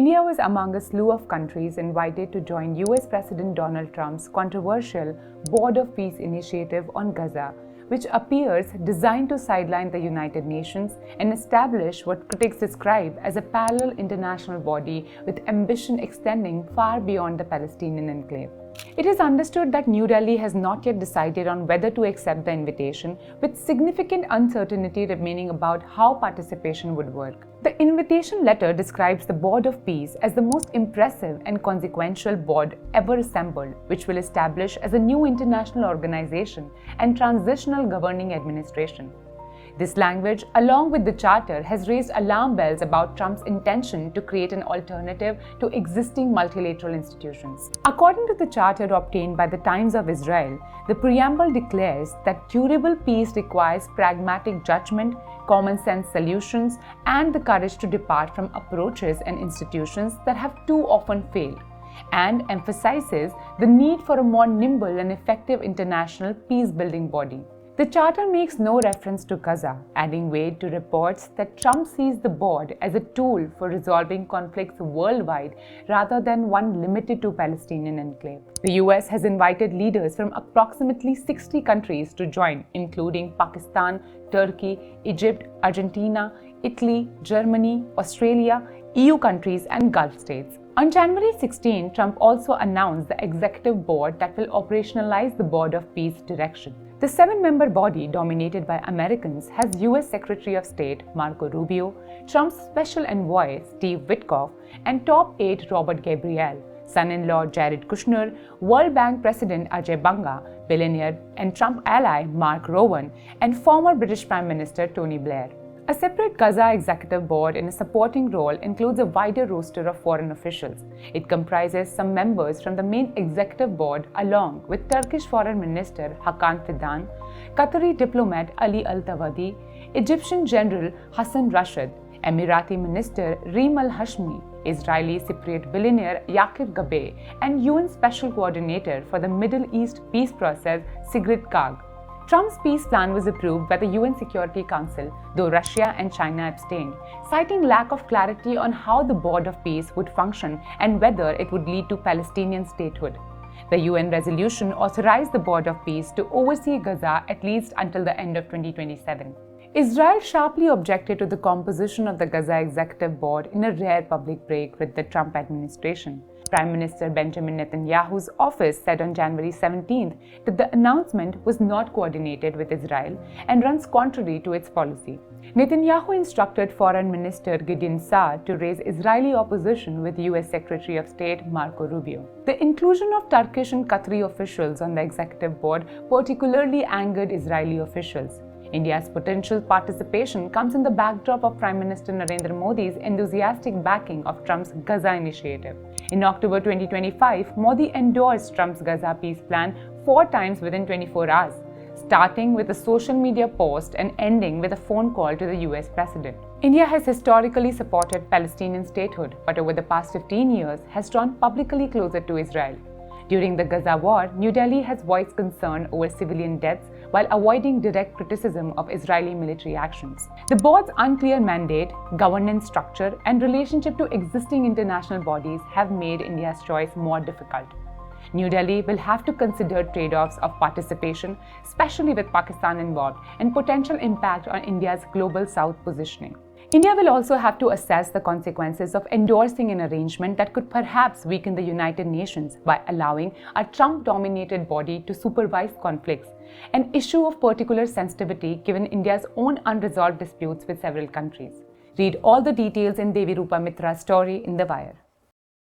India was among a slew of countries invited to join US President Donald Trump's controversial Board of Peace initiative on Gaza, which appears designed to sideline the United Nations and establish what critics describe as a parallel international body with ambition extending far beyond the Palestinian enclave. It is understood that New Delhi has not yet decided on whether to accept the invitation, with significant uncertainty remaining about how participation would work. The invitation letter describes the Board of Peace as the most impressive and consequential board ever assembled, which will establish as a new international organization and transitional governing administration. This language, along with the charter, has raised alarm bells about Trump's intention to create an alternative to existing multilateral institutions. According to the charter obtained by the Times of Israel, the preamble declares that durable peace requires pragmatic judgment, common sense solutions, and the courage to depart from approaches and institutions that have too often failed, and emphasizes the need for a more nimble and effective international peace-building body. The charter makes no reference to Gaza, adding weight to reports that Trump sees the board as a tool for resolving conflicts worldwide rather than one limited to Palestinian enclave. The US has invited leaders from approximately 60 countries to join, including Pakistan, Turkey, Egypt, Argentina, Italy, Germany, Australia, EU countries, and Gulf states. On January 16, Trump also announced the executive board that will operationalize the Board of Peace direction. The 7-member body, dominated by Americans, has US Secretary of State Marco Rubio, Trump's special envoy Steve Witkoff, and top aide Robert Gabriel, son-in-law Jared Kushner, World Bank President Ajay Banga, billionaire and Trump ally Mark Rowan, and former British Prime Minister Tony Blair. A separate Gaza executive board in a supporting role includes a wider roster of foreign officials. It comprises some members from the main executive board along with Turkish Foreign Minister Hakan Fidan, Qatari diplomat Ali Al-Tawadi, Egyptian General Hassan Rashid, Emirati Minister Reem Al-Hashmi, Israeli Cypriot billionaire Yakir Gabe, and UN Special Coordinator for the Middle East Peace Process Sigrid Kaag. Trump's peace plan was approved by the UN Security Council, though Russia and China abstained, citing lack of clarity on how the Board of Peace would function and whether it would lead to Palestinian statehood. The UN resolution authorized the Board of Peace to oversee Gaza at least until the end of 2027. Israel sharply objected to the composition of the Gaza Executive Board in a rare public break with the Trump administration. Prime Minister Benjamin Netanyahu's office said on January 17th that the announcement was not coordinated with Israel and runs contrary to its policy. Netanyahu instructed Foreign Minister Gideon Saar to raise Israeli opposition with US Secretary of State Marco Rubio. The inclusion of Turkish and Qatari officials on the executive board particularly angered Israeli officials. India's potential participation comes in the backdrop of Prime Minister Narendra Modi's enthusiastic backing of Trump's Gaza initiative. In October 2025, Modi endorsed Trump's Gaza peace plan 4 times within 24 hours, starting with a social media post and ending with a phone call to the US president. India has historically supported Palestinian statehood, but over the past 15 years has drawn publicly closer to Israel. During the Gaza war, New Delhi has voiced concern over civilian deaths while avoiding direct criticism of Israeli military actions. The board's unclear mandate, governance structure, and relationship to existing international bodies have made India's choice more difficult. New Delhi will have to consider trade-offs of participation, especially with Pakistan involved, and potential impact on India's global south positioning. India will also have to assess the consequences of endorsing an arrangement that could perhaps weaken the United Nations by allowing a Trump-dominated body to supervise conflicts, an issue of particular sensitivity given India's own unresolved disputes with several countries. Read all the details in Devi Rupa Mitra's story in The Wire.